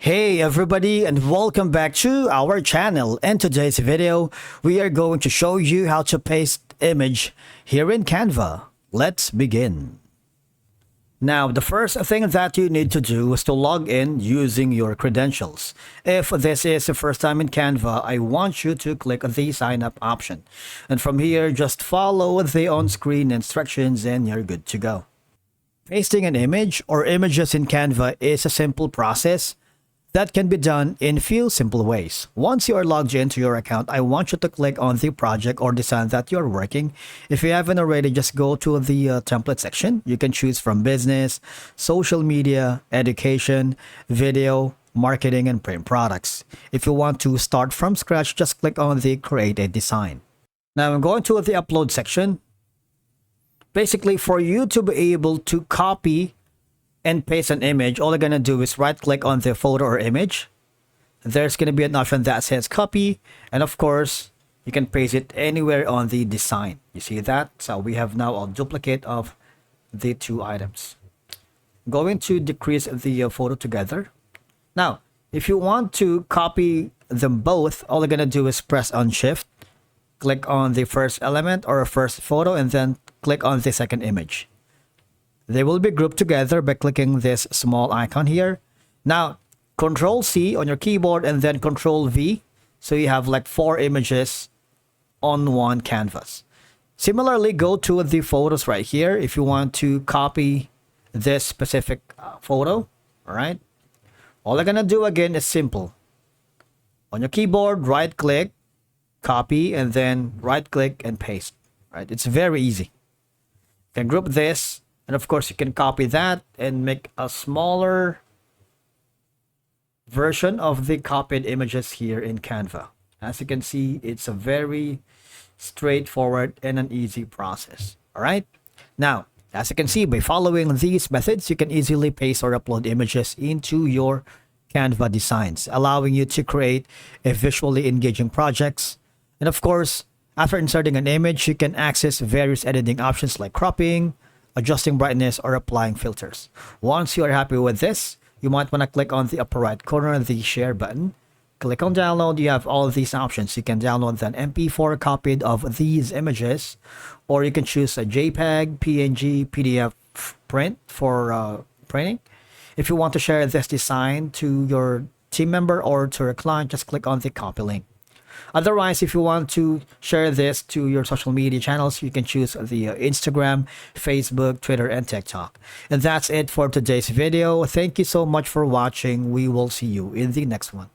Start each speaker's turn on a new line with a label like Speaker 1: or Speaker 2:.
Speaker 1: Hey everybody, and welcome back to our channel. In today's video, we are going to show you how to paste image here in Canva. Let's begin. Now, the first thing that you need to do is to log in using your credentials. If this is the first time in Canva, I want you to click the sign up option. And from here, just follow the on-screen instructions and you're good to go. Pasting an image or images in Canva is a simple process that can be done in few simple ways. Once you are logged into your account, I want you to click on the project or design that you're working. If you haven't already, just go to the template section. You can choose from business, social media, education, video, marketing, and print products. If you want to start from scratch, just click on the create a design. Now I'm going to the upload section. Basically, for you to be able to copy and paste an image, all you're going to do is right click on the photo or image. There's going to be an option that says copy, and of course you can paste it anywhere on the design. You see that? So we have now a duplicate of the two items. Going to decrease the photo together. Now if you want to copy them both, all you're going to do is press on shift, click on the first element or first photo, and then click on the second image. They will be grouped together by clicking this small icon here. Now, Control C on your keyboard and then Control V. So you have like 4 images on one canvas. Similarly, go to the photos right here if you want to copy this specific photo. All right. All I'm going to do again is simple. On your keyboard, right click, copy, and then right click and paste. All right. It's very easy. You can group this. And of course, you can copy that and make a smaller version of the copied images here in Canva. As you can see, it's a very straightforward and an easy process. All right. Now, as you can see, by following these methods, you can easily paste or upload images into your Canva designs, allowing you to create a visually engaging projects. And of course, after inserting an image, you can access various editing options like cropping, adjusting brightness, or applying filters. Once you are happy with this, you might want to click on the upper right corner, the share button. Click on download. You have all of these options. You can download an MP4 copied of these images, or you can choose a JPEG, PNG, PDF print for printing. If you want to share this design to your team member or to a client, just click on the copy link. Otherwise, if you want to share this to your social media channels, you can choose the Instagram, Facebook, Twitter, and TikTok. And that's it for today's video. Thank you so much for watching. We will see you in the next one.